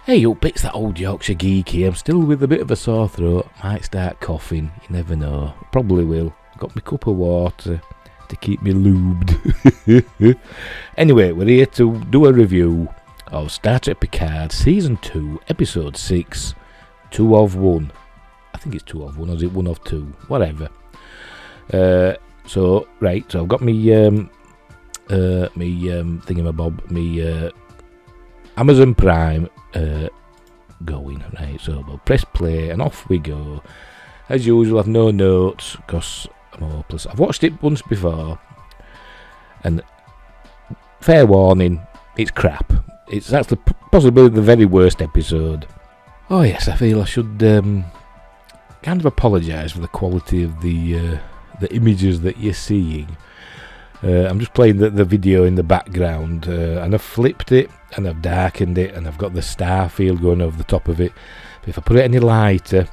Hey up, it's that old Yorkshire geek here. I'm still with a bit of a sore throat. Might start coughing, you never know. Probably will. Got my cup of water to keep me lubed. Anyway, we're here to do a review of Star Trek Picard Season 2, Episode 6, 2 of 1. I think it's 2 of 1, or is it 1 of 2? Whatever. So I've got me thingamabob, me Amazon Prime going, right, so we'll press play and off we go. As usual, I've no notes because I'm hopeless. I've watched it once before and fair warning, it's crap. It's actually possibly the very worst episode. Oh yes, I feel I should kind of apologise for the quality of the images that you're seeing. I'm just playing the video in the background, and I've flipped it and I've darkened it and I've got the star field going over the top of it. But if I put it any lighter,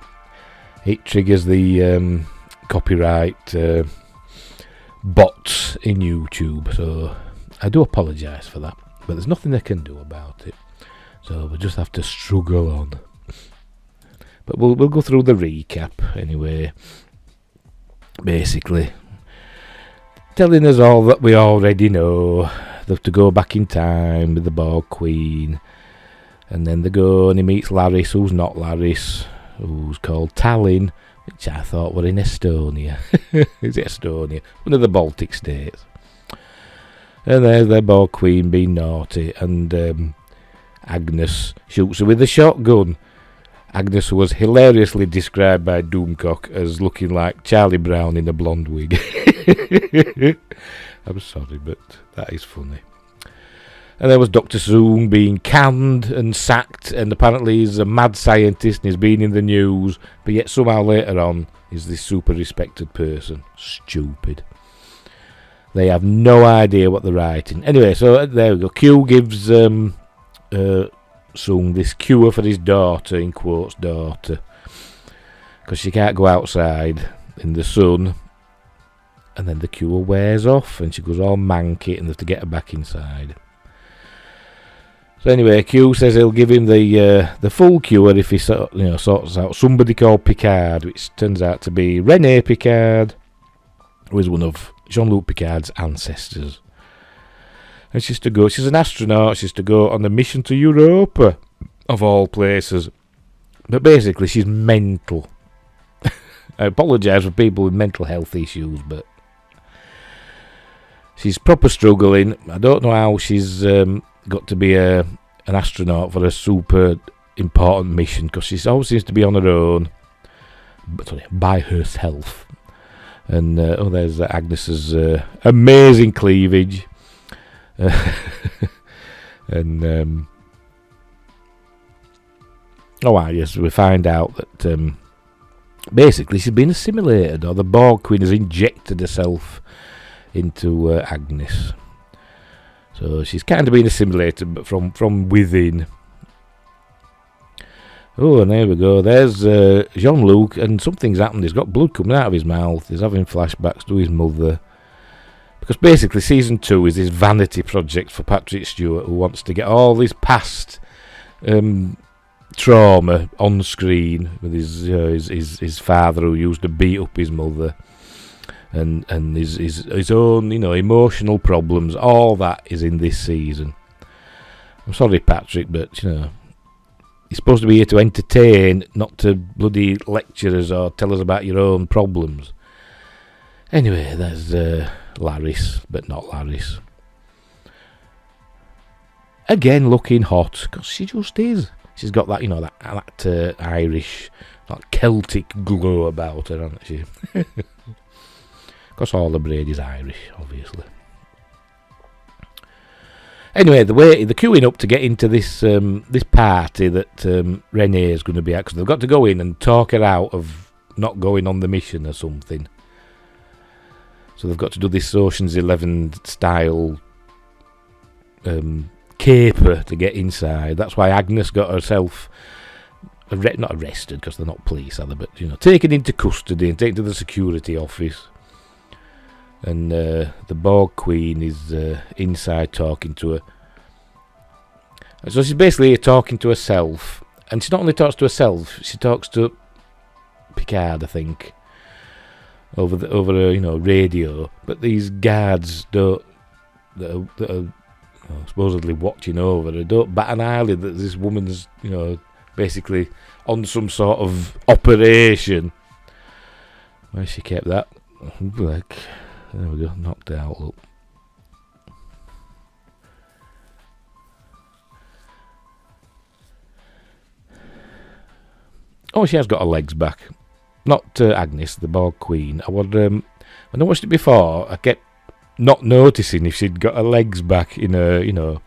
it triggers the copyright bots in YouTube. So I do apologise for that, but there's nothing I can do about it. So we'll just have to struggle on. But we'll go through the recap anyway. Basically, telling us all that we already know. They have to go back in time with the Borg Queen. And then they go and he meets Laris, who's not Laris, who's called Tallinn, which I thought were in Estonia. Is it Estonia? One of the Baltic states. And there's the Borg Queen being naughty. And Agnes shoots her with a shotgun. Agnes was hilariously described by Doomcock as looking like Charlie Brown in a blonde wig. I'm sorry, but that is funny. And there was Dr. Zoom being canned and sacked, and apparently he's a mad scientist and he's been in the news, but yet somehow later on he's this super respected person. Stupid. They have no idea what they're writing. Anyway, so there we go. Q gives Sung this cure for his daughter, in quotes daughter, because she can't go outside in the sun, and then the cure wears off and she goes all manky and they have to get her back inside. So anyway, Q says he'll give him the full cure if he sorts out somebody called Picard, which turns out to be Rene Picard, who is one of Jean-Luc Picard's ancestors. And she's an astronaut, she's to go on a mission to Europa, of all places. But basically, she's mental. I apologise for people with mental health issues, but she's proper struggling. I don't know how she's got to be an astronaut for a super important mission, because she always seems to be on her own, by herself. And there's Agnes's amazing cleavage. And yes, we find out that basically she's been assimilated, or the Borg Queen has injected herself into Agnes. So she's kind of been assimilated, but from within. Oh, and there we go. There's Jean-Luc, and something's happened. He's got blood coming out of his mouth. He's having flashbacks to his mother. Because basically Season 2 is this vanity project for Patrick Stewart, who wants to get all this past trauma on screen with his father, who used to beat up his mother, and his own emotional problems. All that is in this season. I'm sorry, Patrick, but you're supposed to be here to entertain, not to bloody lecture us or tell us about your own problems. Anyway, there's Laris, but not Laris. Again, looking hot, because she just is. She's got that, that Irish, that Celtic glow about her, hasn't she? Because all the Brady's Irish, obviously. Anyway, they're queuing up to get into this party that Renee is going to be at, because they've got to go in and talk her out of not going on the mission or something. So they've got to do this Ocean's 11 style caper to get inside. That's why Agnes got herself not arrested, because they're not police, are they? But taken into custody and taken to the security office. And the Borg Queen is inside talking to her. So she's basically talking to herself, and she not only talks to herself, she talks to Picard, I think, over radio. But these guards that are supposedly watching over her don't bat an eyelid that this woman's basically on some sort of operation. Where she kept that, like, there we go, knocked out. Look. Oh, she has got her legs back. Not Agnes, the Borg Queen. When I watched it before, I kept not noticing if she'd got her legs back in her,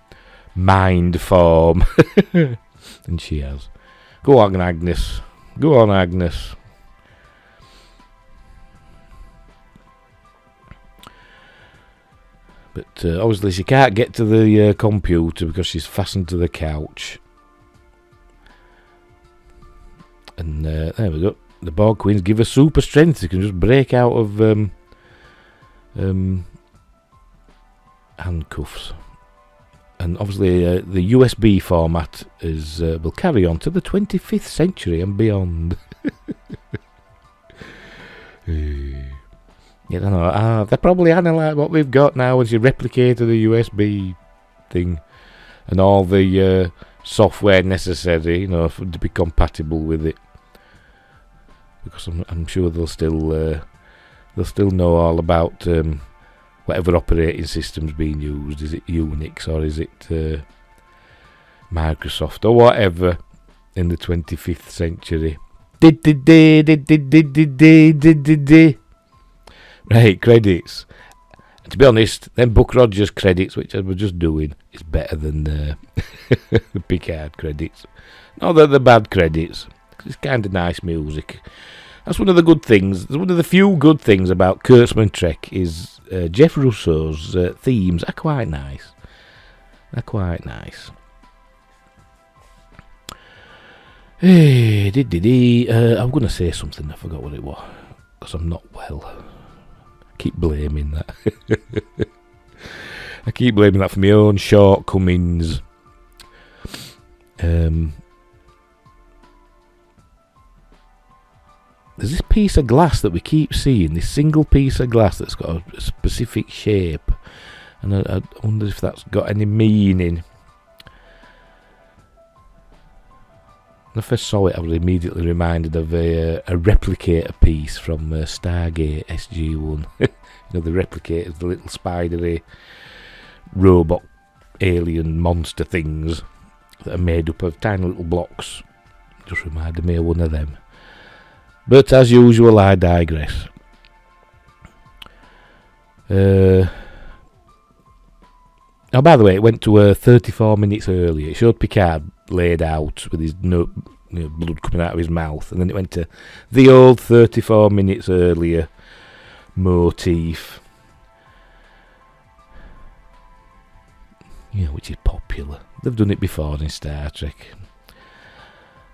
mind form. And she has. Go on, Agnes. Go on, Agnes. But obviously she can't get to the computer because she's fastened to the couch. And there we go. The Borg Queens give her super strength. She can just break out of handcuffs. And obviously the USB format will carry on to the 25th century and beyond. I don't know. They probably analyse what we've got now as you replicated the USB thing and all the software necessary, to be compatible with it. Because I'm sure they'll still know all about whatever operating system's being used. Is it Unix or is it Microsoft or whatever in the 25th century? Right, credits. And to be honest, them Buck Rogers credits, which I was just doing, is better than the Picard credits. No, they're the bad credits. It's kind of nice music. That's one of the good things. One of the few good things about Kurtzman Trek is Jeff Russo's themes are quite nice. They're quite nice. Hey, I'm going to say something. I forgot what it was because I'm not well. I keep blaming that. I keep blaming that for my own shortcomings. There's this piece of glass that we keep seeing, this single piece of glass that's got a specific shape, and I wonder if that's got any meaning. When I first saw it, I was immediately reminded of a replicator piece from Stargate SG-1. The replicators, the little spidery robot alien monster things that are made up of tiny little blocks. Just reminded me of one of them. But as usual, I digress. Oh, by the way, it went to 34 minutes earlier. It showed Picard laid out with his blood coming out of his mouth, and then it went to the old 34 minutes earlier motif. Which is popular. They've done it before in Star Trek.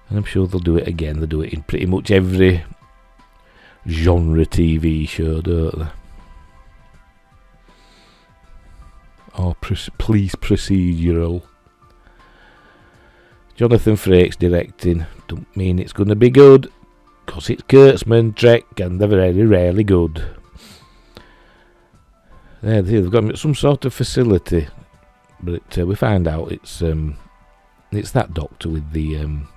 And I'm sure they'll do it again. They do it in pretty much every genre TV show, don't they? Or police procedural. Jonathan Frakes directing. Don't mean it's going to be good, because it's Kurtzman Trek and they're very rarely good. They've got some sort of facility, but we find out it's that doctor with the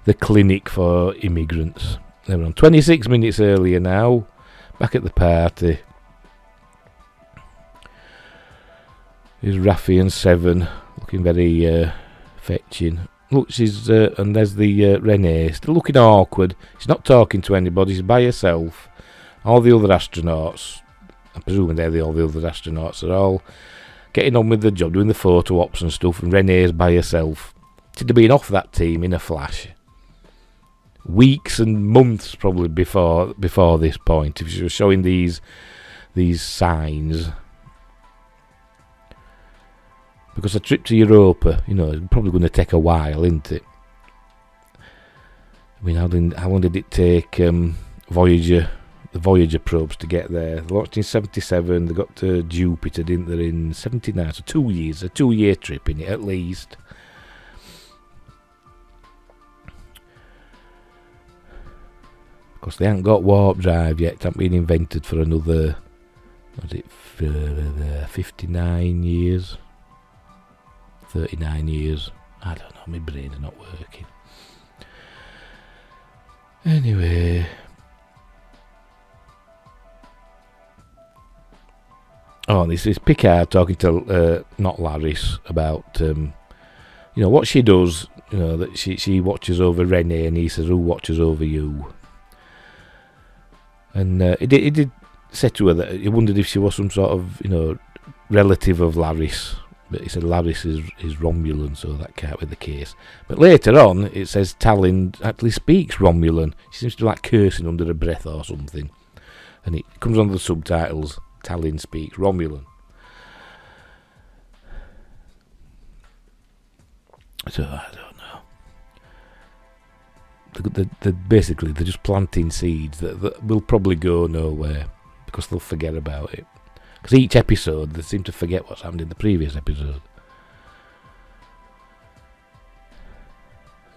the clinic for immigrants. They're on 26 minutes earlier now, back at the party. Here's Raffi and Seven, looking very fetching. Look, she's and there's the Renee, still looking awkward. She's not talking to anybody, she's by herself. All the other astronauts, I'm presuming all the other astronauts are all getting on with the job, doing the photo ops and stuff, and Renee's by herself. She'd have been off that team in a flash. Weeks and months probably before this point, if she was showing these signs. Because a trip to Europa, is probably going to take a while, isn't it? I mean, how long did it take Voyager the Voyager probes to get there. They launched in 77. They got to Jupiter, didn't they, in 79? So 2 years, a 2-year trip in it at least. Of course, they haven't got warp drive yet. It hasn't been invented for another, 59 years? 39 years. I don't know, my brain's not working. Anyway. Oh, this is Picard talking to, not Laris, about, what she does, that she watches over Renee, and he says, who watches over you? And he did say to her that he wondered if she was some sort of, relative of Laris. But he said Laris is Romulan, so that can't be the case. But later on, it says Tallinn actually speaks Romulan. She seems to be like cursing under her breath or something. And it comes on the subtitles, Tallinn speaks Romulan. So, I don't know. Basically, they're just planting seeds that will probably go nowhere because they'll forget about it. Because each episode, they seem to forget what's happened in the previous episode.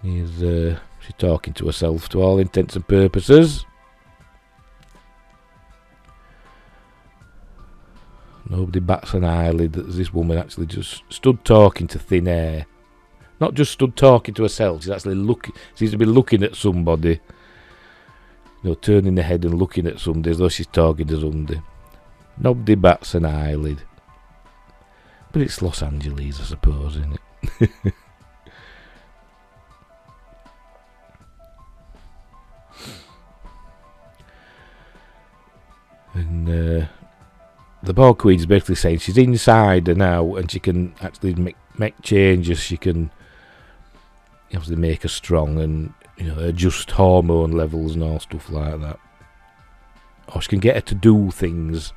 She's talking to herself to all intents and purposes. Nobody bats an eyelid that this woman actually just stood talking to thin air. Not just stood talking to herself, she's actually seems to be looking at somebody. Turning her head and looking at somebody as though she's talking to somebody. Nobody bats an eyelid. But it's Los Angeles, I suppose, isn't it? And the Borg Queen's basically saying she's inside her now and she can actually make changes. She can obviously make her strong and adjust hormone levels and all stuff like that. Or she can get her to do things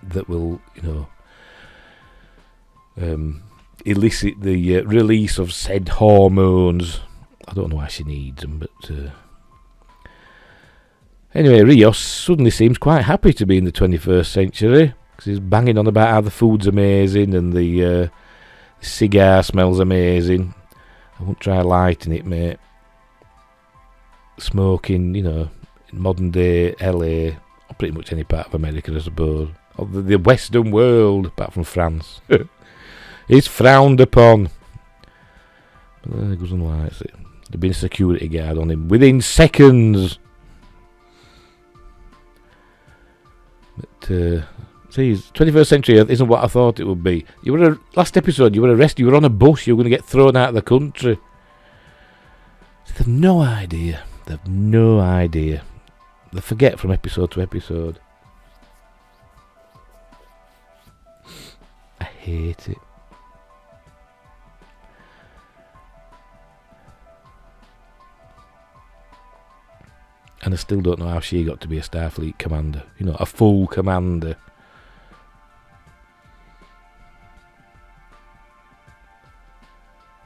that will, elicit the release of said hormones. I don't know why she needs them, but anyway, Rios suddenly seems quite happy to be in the 21st century because he's banging on about how the food's amazing and the cigar smells amazing. I won't try lighting it, mate. Smoking, in modern day LA, or pretty much any part of America, I suppose. Of the Western world, apart from France, is frowned upon. But then he goes and lights it. There'd been a security guard on him within seconds. But, see, 21st century Earth isn't what I thought it would be. Last episode, you were arrested, you were on a bus, you were going to get thrown out of the country. They've no idea. They forget from episode to episode. I hate it. And I still don't know how she got to be a Starfleet commander. A full commander.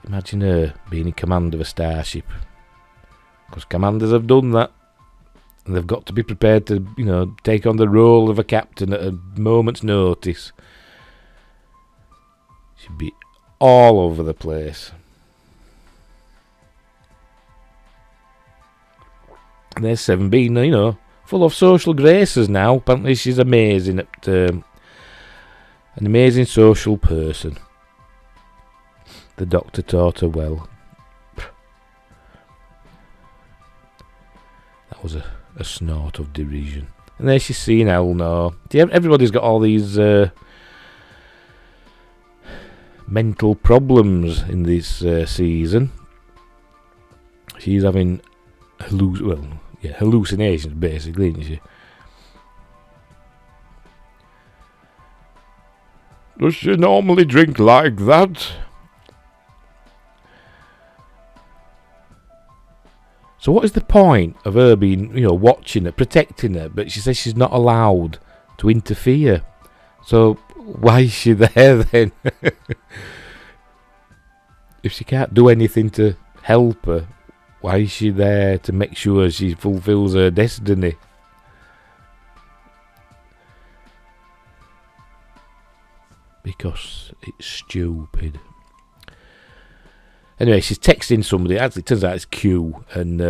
Imagine her being in command of a starship. Because commanders have done that. And they've got to be prepared to, take on the role of a captain at a moment's notice. She'd be all over the place. And there's Seven being, full of social graces now. Apparently she's amazing an amazing social person. The Doctor taught her well. That was a snort of derision. And there she's seen Elnor. Everybody's got all these mental problems in this season. She's having hallucinations, basically, isn't she? Does she normally drink like that? So what is the point of her being, watching her, protecting her, but she says she's not allowed to interfere? So why is she there then? If she can't do anything to help her, why is she there to make sure she fulfills her destiny? because it's stupid. Anyway, she's texting somebody. Actually, it turns out it's Q, and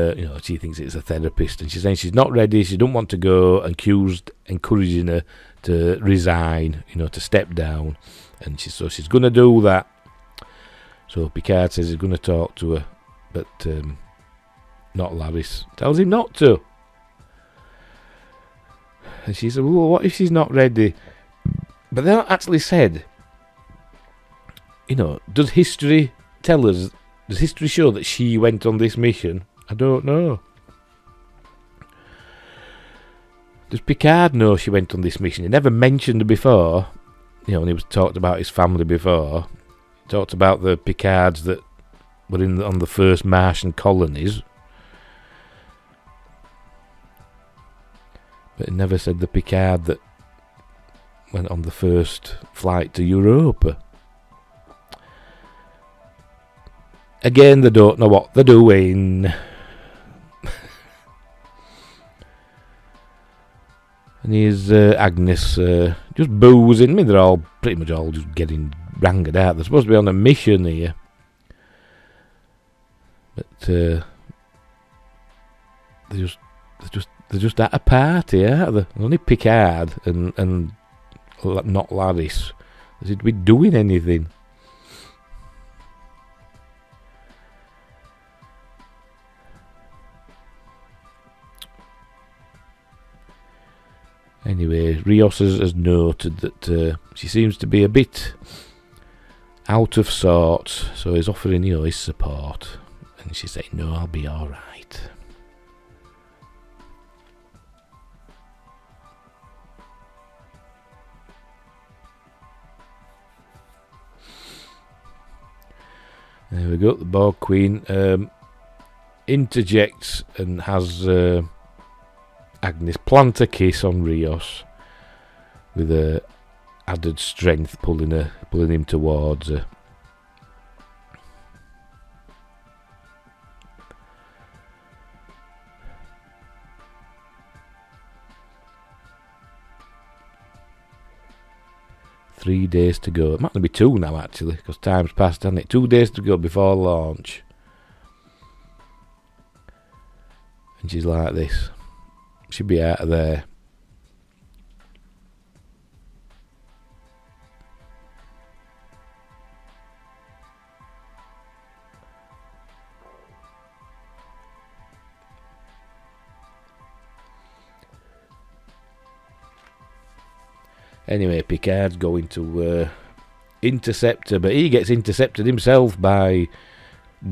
she thinks it's a therapist, and she's saying she's not ready. She don't want to go, and Q's encouraging her to resign, to step down, and she's going to do that. So Picard says he's going to talk to her, but not Laris. Tells him not to. And she said, well, what if she's not ready? But they're not actually said, does history tell us, does history show that she went on this mission? I don't know. Does Picard know she went on this mission? He never mentioned her before, when he was talked about his family before. He talked about the Picards that were on the first Martian colonies. But it never said the Picard that went on the first flight to Europa. Again, they don't know what they're doing. And here's Agnes just boozing. I mean, they're all pretty much all just getting rangered out. They're supposed to be on a mission here. But they're just at a party, aren't they? Only Picard and not Laris. They seem to be doing anything. Anyway, Rios has noted that she seems to be a bit out of sorts, so he's offering his support. And she's saying, no, I'll be alright. There we go, the Borg Queen interjects and has Agnes plant a kiss on Rios with added strength, pulling him towards her. Three days to go. It might be 2 now, actually, because time's passed, hasn't it? 2 days to go before launch. And she's like this. She'll be out of there. Anyway, Picard's going to intercept her, but he gets intercepted himself by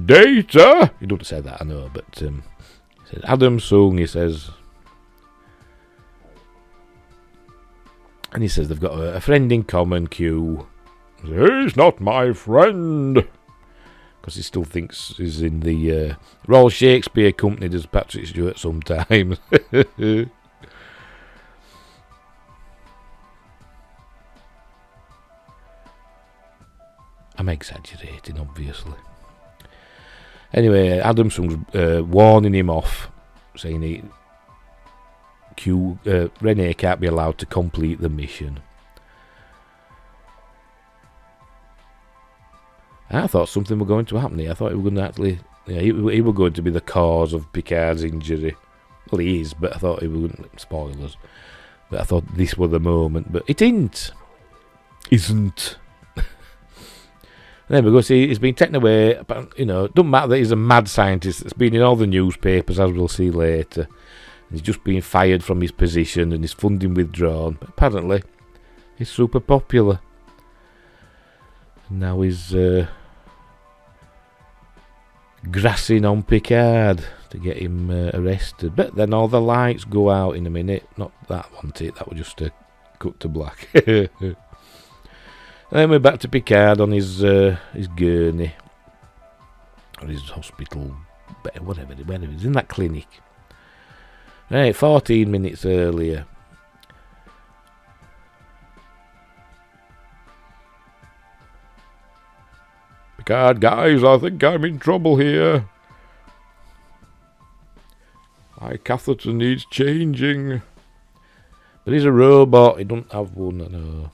Data. He doesn't say that, I know, but he says, Adam Sung, he says. And he says they've got a friend in common, Q. He's not my friend. Because he still thinks he's in the Royal Shakespeare Company, does Patrick Stewart sometimes. I'm exaggerating, obviously. Anyway, Adamson's warning him off, saying Renee can't be allowed to complete the mission. I thought something were going to happen here. I thought he was going to actually... he was going to be the cause of Picard's injury. Well, he is, but I thought he was... Spoilers. But I thought this was the moment. But it isn't. Isn't. There we go. See, he's been taken away. But, don't matter that he's a mad scientist. It's been in all the newspapers, as we'll see later. He's just been fired from his position and his funding withdrawn. But apparently, he's super popular. And now he's grassing on Picard to get him arrested. But then all the lights go out in a minute. Not that one, that was just a cut to black. And then we're back to Picard on his gurney. Or his hospital, whatever, he's in that clinic. Right, 14 minutes earlier. Picard, guys, I think I'm in trouble here. My catheter needs changing. But he's a robot, he doesn't have one, I know.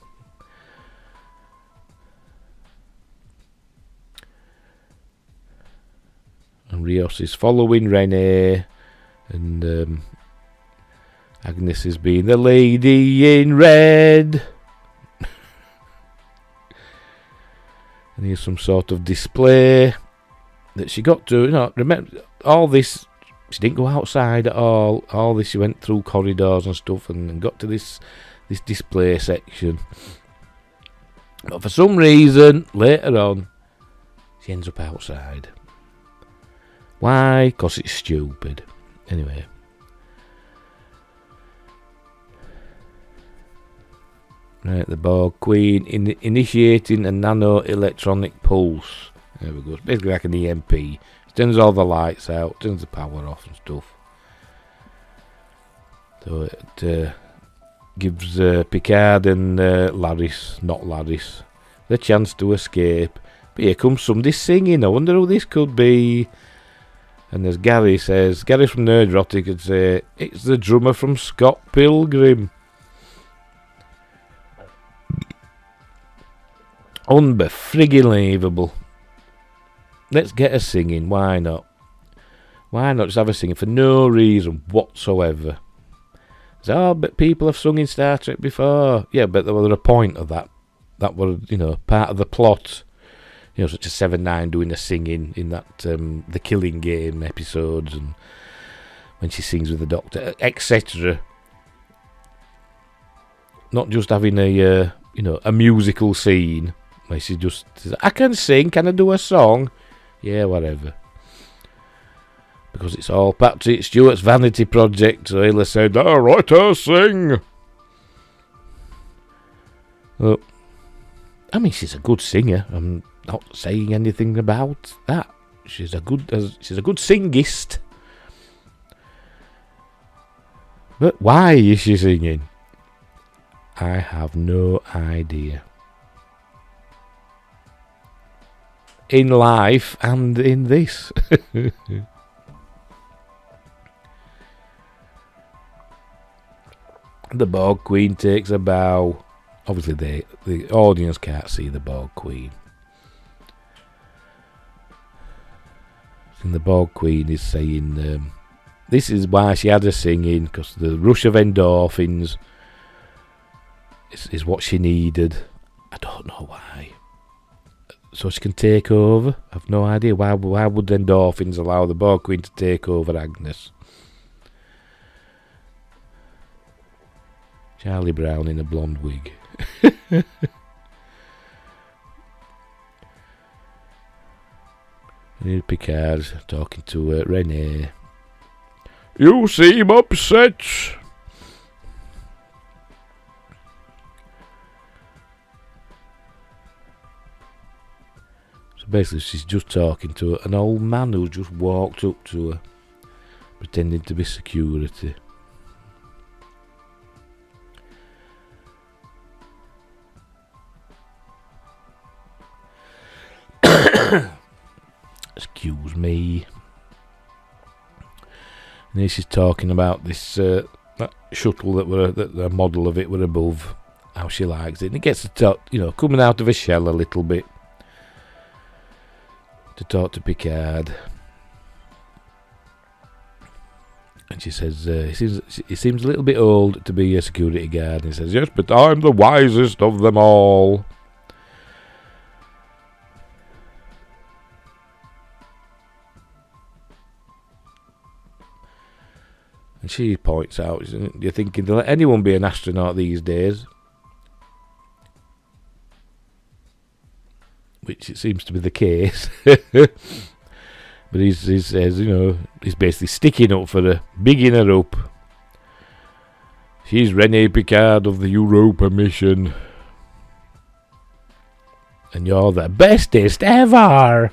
Rios is following Renee, and Agnes is being the lady in red. And here's some sort of display that she got to, remember all this. She didn't go outside at all. All this, she went through corridors and stuff and got to this display section. But for some reason, later on, she ends up outside. Why? Because it's stupid. Anyway. Right, the Borg Queen initiating a nano-electronic pulse. There we go. It's basically like an EMP. It turns all the lights out, turns the power off and stuff. So it gives Picard and not Laris, the chance to escape. But here comes somebody singing. I wonder who this could be. And as Gary from Nerdrotic could say, it's the drummer from Scott Pilgrim. Unbefrigging-believable. Let's get her singing. Why not? Why not just have her singing for no reason whatsoever? But people have sung in Star Trek before. Yeah, but there was a point of that. That was, part of the plot. Such as 7-9 doing the singing in that the Killing Game episodes, and when she sings with the Doctor, etc. Not just having a musical scene where she just says, I can sing, can I do a song? Yeah, whatever. Because it's all Patrick Stewart's vanity project, so he'll have said, right, I'll sing. Well, I mean, she's a good singer. I'm not saying anything about that. She's a good singist. But why is she singing? I have no idea. In life and in this. The Borg Queen takes a bow. Obviously, the audience can't see the Borg Queen. And the Borg Queen is saying this is why she had her singing, because the rush of endorphins is what she needed. I don't know why. So she can take over. I've no idea. Why would endorphins allow the Borg Queen to take over Agnes? Charlie Brown in a blonde wig. Neil Picard talking to Renee. You seem upset. So basically she's just talking to an old man who just walked up to her, pretending to be security. Excuse me. And here she's talking about this that shuttle that the model of it were above, how she likes it, and it gets to talk, coming out of a shell a little bit to talk to Picard. And she says, he seems a little bit old to be a security guard. And he says, yes, but I'm the wisest of them all. And she points out, you're thinking, to let anyone be an astronaut these days? Which it seems to be the case. But he says, he's basically sticking up for her, bigging her up. She's Renee Picard of the Europa mission. And you're the bestest ever!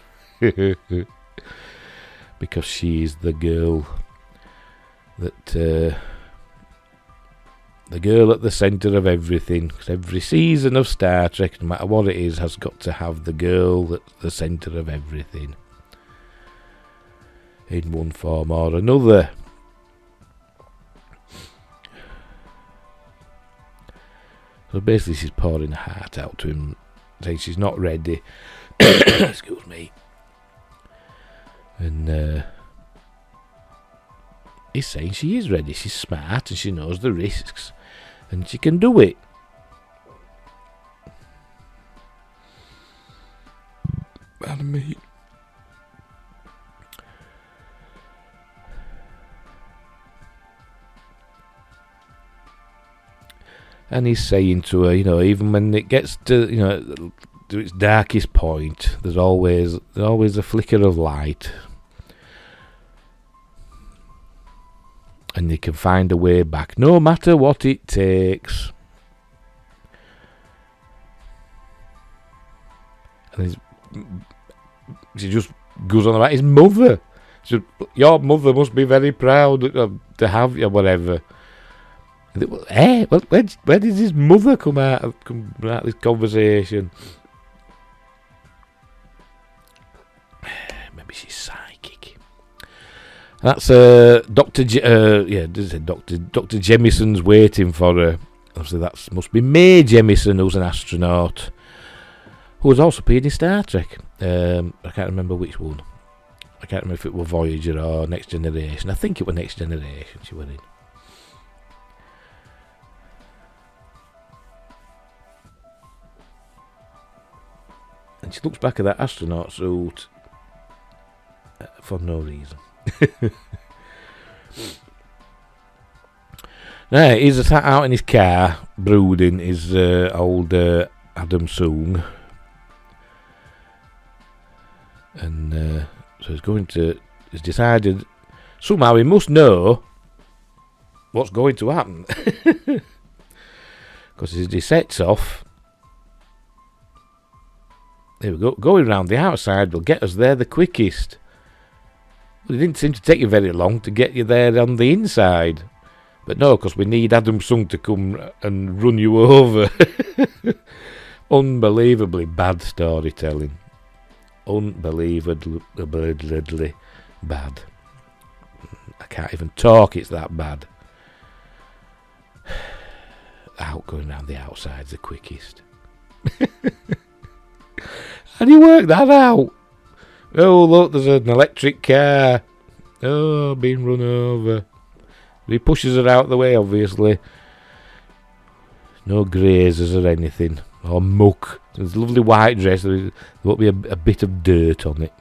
Because she's the girl that the girl at the centre of everything. Because every season of Star Trek, no matter what it is, has got to have the girl at the centre of everything, in one form or another. So basically she's pouring her heart out to him, saying she's not ready. Excuse me. And he's saying she is ready. She's smart and she knows the risks, and she can do it. Pardon me. And he's saying to her, even when it gets to, to its darkest point, there's always a flicker of light. And you can find a way back, no matter what it takes. And she just goes on about his mother. She said, your mother must be very proud to have you, whatever. Where did his mother come out of this conversation? Maybe she's psychic. That's Dr. Dr. Jemison's waiting for her. Obviously, that must be Mae Jemison, who's an astronaut, who has also appeared in Star Trek. I can't remember which one. I can't remember if it were Voyager or Next Generation. I think it was Next Generation she were in. And she looks back at that astronaut suit for no reason. Now, he's sat out in his car, brooding his old Adam Soong. And so he's decided, somehow he must know what's going to happen. Because as he sets off, there we go, going round the outside will get us there the quickest. Well, it didn't seem to take you very long to get you there on the inside. But no, because we need Adam Soong to come and run you over. Unbelievably bad storytelling. Unbelievably bad. I can't even talk, it's that bad. Out going round the outside's the quickest. How do you work that out? Oh, look, there's an electric car. Oh, being run over. But he pushes her out of the way, obviously. No grazers or anything. Or muck. There's a lovely white dress. There won't be a bit of dirt on it.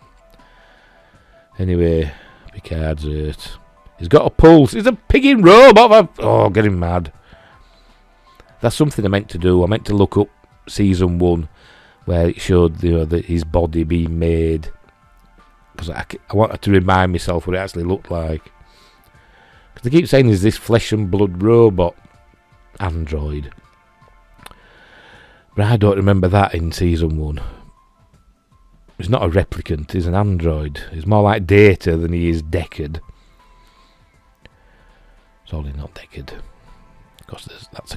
Anyway, Picard's hurt. He's got a pulse. He's a pigging robot. Oh, getting mad. That's something I meant to do. I meant to look up season 1, where it showed that his body being made. Because I wanted to remind myself what it actually looked like. Because they keep saying there's this flesh and blood robot android. But I don't remember that in season 1. He's not a replicant, he's an android. He's more like Data than he is Deckard. It's only not Deckard. Because that's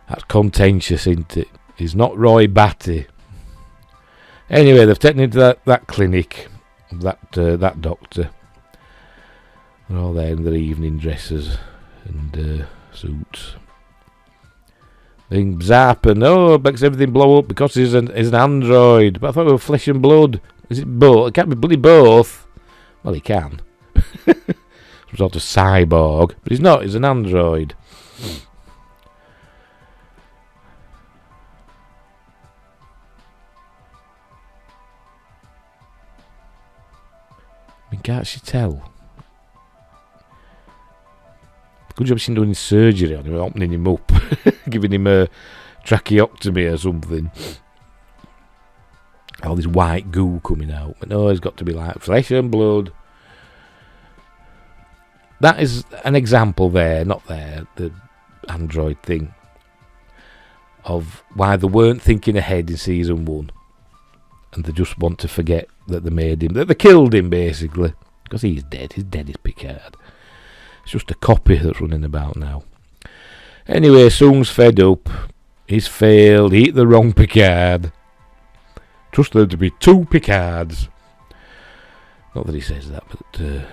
that's contentious, isn't it? He's not Roy Batty. Anyway, they've taken him to that clinic, that doctor. They're all there in their evening dresses and suits. Things happen. Oh, it makes everything blow up because he's an android. But I thought it was flesh and blood. Is it both? It can't be bloody both. Well, he can. Some sort of cyborg. But he's not. He's an android. I mean, can't she tell? Good job she's doing surgery on him, opening him up, giving him a tracheotomy or something. All this white goo coming out. But no, it's got to be like flesh and blood. That is an example there, not there, the android thing, of why they weren't thinking ahead in season 1. And they just want to forget that they made him, that they killed him, basically. Because he's dead. He's dead as Picard. It's just a copy that's running about now. Anyway, Soong's fed up. He's failed. He hit the wrong Picard. Trust there to be 2 Picards. Not that he says that, but...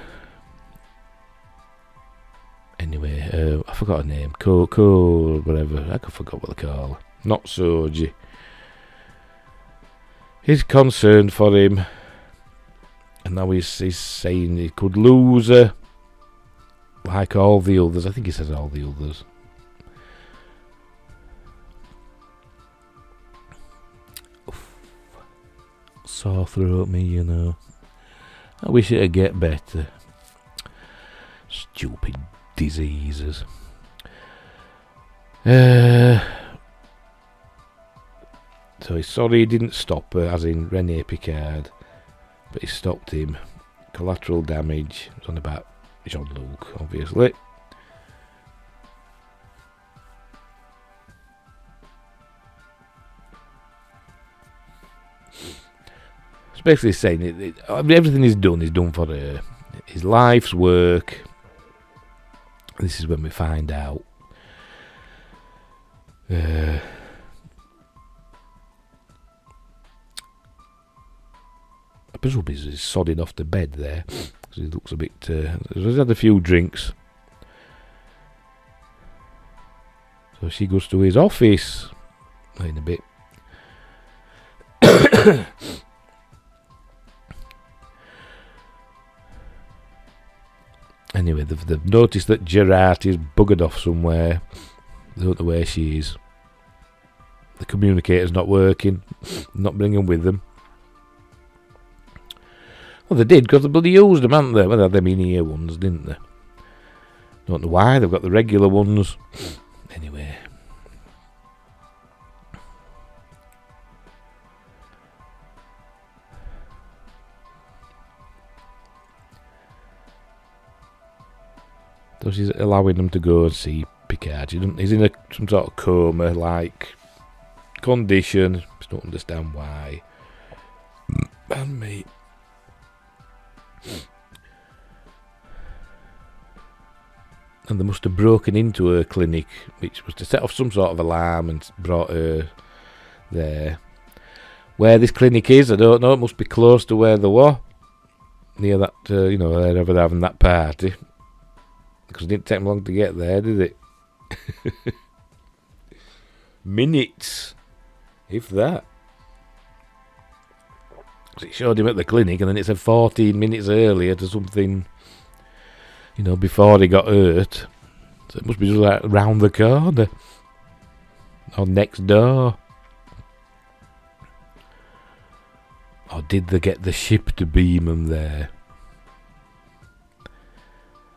anyway, I forgot her name. Whatever. I forgot what they call her. Not Soji. He's concerned for him, and now he's saying he could lose her, like all the others. I think he says all the others. Sore throat me, you know. I wish it'd get better. Stupid diseases. So he's sorry he didn't stop her, as in Rene Picard, but he stopped him. Collateral damage. It's on about Jean-Luc, obviously. It's basically saying everything he's done for her. His life's work. This is when we find out. I presume he's sodding off the bed there, because he looks a bit. He's had a few drinks. So she goes to his office in a bit. Anyway, they've noticed that Gerard is buggered off somewhere. They don't know where she is. The communicator's not working. Not bringing with them. Well, they did, because they bloody used them, hadn't they? Well, they had them in-ear ones, didn't they? Don't know why, they've got the regular ones. Anyway. So she's allowing them to go and see Picard. He's in some sort of coma-like condition. Just don't understand why. And me. And they must have broken into her clinic, which was to set off some sort of alarm and brought her there. Where this clinic is, I don't know. It must be close to where they were. Near that, where they're having that party. Because it didn't take them long to get there, did it? Minutes. If that. Because it showed him at the clinic, and then it said 14 minutes earlier to something, before he got hurt. So it must be just like round the corner. Or next door. Or did they get the ship to beam them there?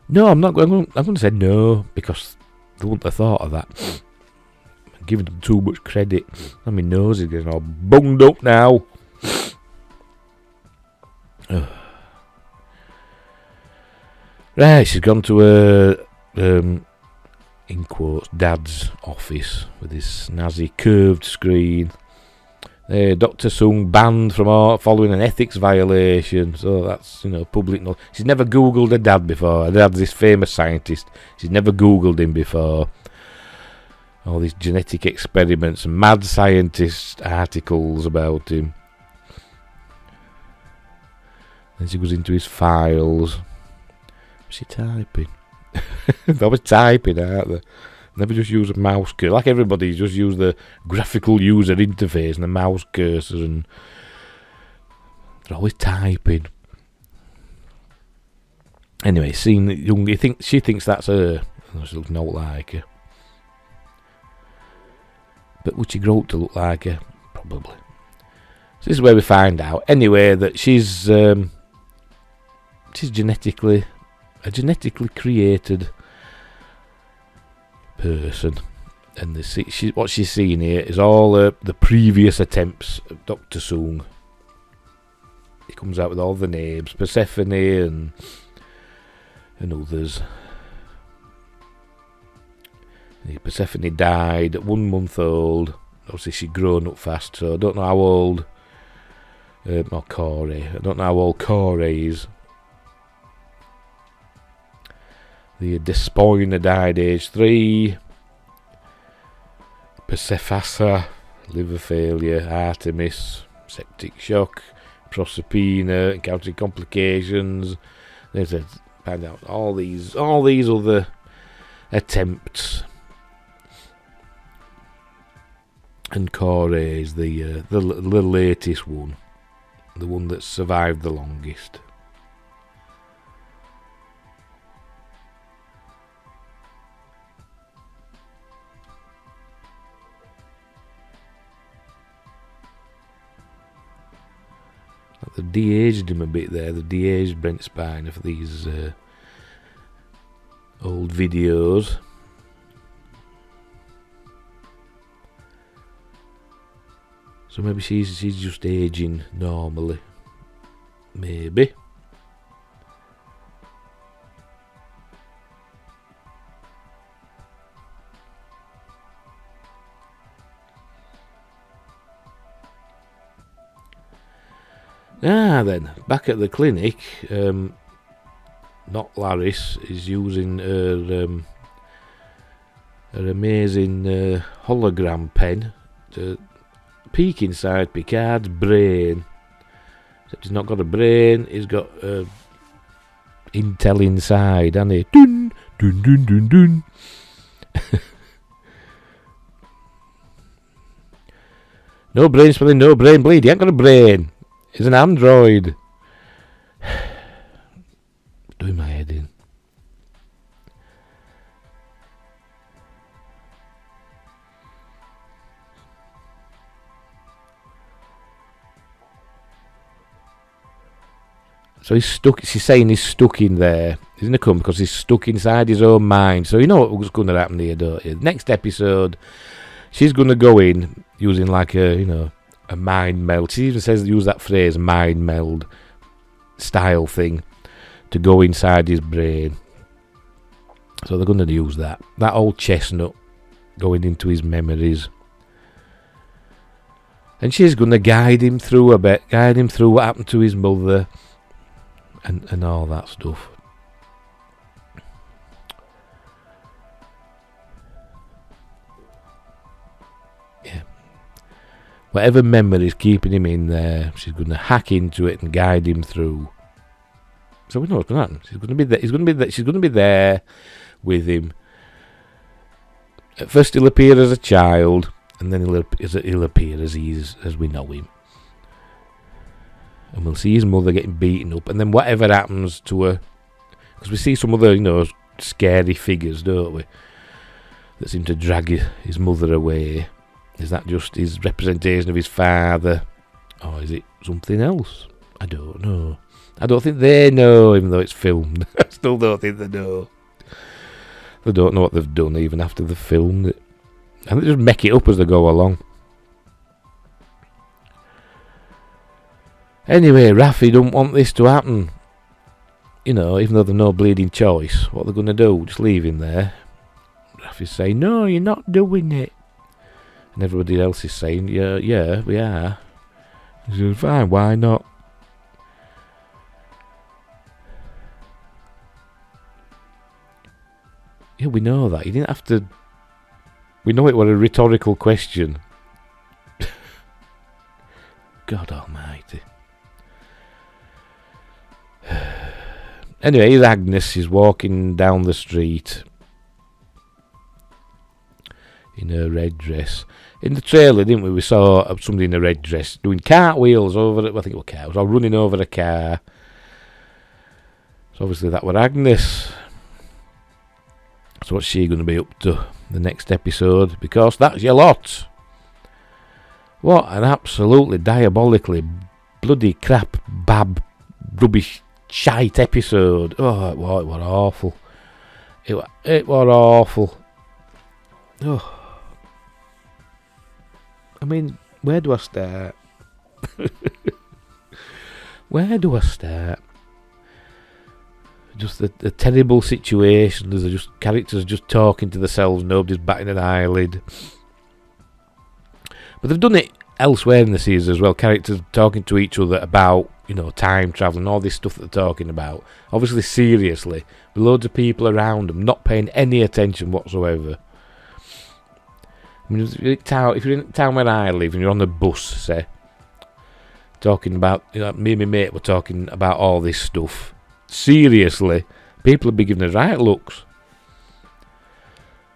No, I'm not going. I'm going to say no, because they wouldn't have thought of that. I'm giving them too much credit. And my nose is getting all bunged up now. Right, she's gone to her, in quotes, dad's office with his snazzy curved screen. Dr. Sung banned from following an ethics violation, so that's, public knowledge. She's never Googled her dad before. Her dad's this famous scientist. She's never Googled him before. All these genetic experiments and mad scientist articles about him. Then she goes into his files. What's she typing? They always typing, aren't they? Never just use a mouse cursor. Like everybody, just use the graphical user interface and the mouse cursor, and they're always typing. Anyway, seeing that young, she thinks that's her. She looks not like her. But would she grow up to look like her? Probably. So this is where we find out. Anyway, that she's genetically created person, and what she's seeing here is all the previous attempts of Dr. Sung. He comes out with all the names, Persephone and others. Persephone died at 1 month old. Obviously she'd grown up fast, so I don't know how old not Corey. I don't know how old Corey is. The Despoina died age 3. Persephassa, liver failure. Artemis, septic shock. Proserpina, encountering complications. They said find out all these other attempts. And Corey is the latest one, the one that's survived the longest. They've de-aged him a bit there. They've de-aged Brent Spiner for these old videos. So maybe she's just aging normally. Maybe. Then, back at the clinic, not Laris is using her amazing hologram pen to peek inside Picard's brain. Except he's not got a brain, he's got intel inside, hasn't he? Dun, dun, dun, dun, dun. No brain spelling, no brain bleed. He ain't got a brain. He's an android. Doing my head in. So he's stuck. She's saying he's stuck in there. He's in a coma because he's stuck inside his own mind. So you know what's going to happen here, don't you? Next episode, she's going to go in using like a mind meld. She even says use that phrase mind meld style thing to go inside his brain. So they're going to use that old chestnut going into his memories, and she's going to guide him through what happened to his mother and all that stuff. Whatever memory's keeping him in there, she's going to hack into it and guide him through. So we know what's going to happen. She's going to be there. She's going to be there with him. At first, he'll appear as a child, and then he'll appear as we know him. And we'll see his mother getting beaten up, and then whatever happens to her, because we see some other scary figures, don't we, that seem to drag his mother away. Is that just his representation of his father? Or is it something else? I don't know. I don't think they know, even though it's filmed. I still don't think they know. They don't know what they've done even after they've filmed it. And they just make it up as they go along. Anyway, Raffi don't want this to happen. Even though they've no bleeding choice. What they're going to do? Just leave him there. Raffi's saying, no, you're not doing it. And everybody else is saying, yeah, we are. He says, fine, why not? Yeah, we know that. You didn't have to... We know it was a rhetorical question. God almighty. Anyway, here's Agnes. She's walking down the street in her red dress. In the trailer, didn't we? We saw somebody in a red dress doing cartwheels over it. I think it was cars, or running over a car. So obviously that was Agnes. So what's she going to be up to the next episode? Because that's your lot. What an absolutely diabolically bloody crap, rubbish, shite episode. Oh, it was awful. It was awful. Oh. I mean, where do I start? Where do I start? Just the terrible situation. There's just characters just talking to themselves. Nobody's batting an eyelid. But they've done it elsewhere in the series as well. Characters talking to each other about, time travel and all this stuff that they're talking about. Obviously seriously. With loads of people around them, not paying any attention whatsoever. I mean, if you're in a town where I live and you're on the bus, say, talking about, me and my mate were talking about all this stuff. Seriously, people would be giving us right looks.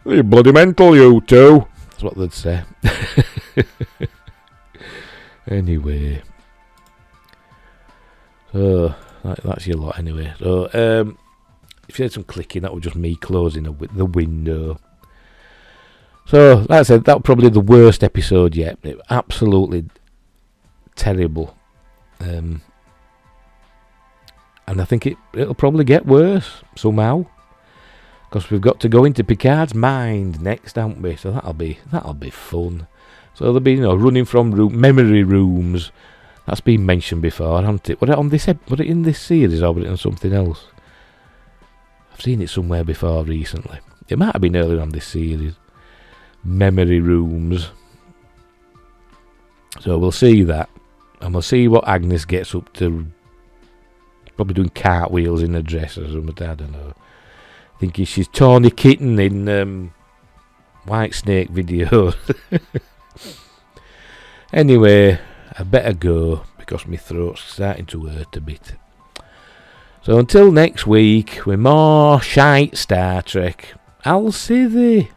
You're bloody mental, you two. That's what they'd say. Anyway. So, that's your lot anyway. So, if you had some clicking, that was just me closing the window. So, like I said, that was probably the worst episode yet. It was absolutely terrible. And I think it'll probably get worse somehow. Because we've got to go into Picard's mind next, haven't we? So that'll be fun. So there'll be, running from memory rooms. That's been mentioned before, hasn't it? Was it in this series or was it on something else? I've seen it somewhere before recently. It might have been earlier on this series. Memory rooms. So we'll see that. And we'll see what Agnes gets up to. Probably doing cartwheels in a dress or something, I don't know. Thinking she's Tawny Kitten in White Snake videos. Anyway, I better go because my throat's starting to hurt a bit. So until next week, with more shite Star Trek, I'll see thee.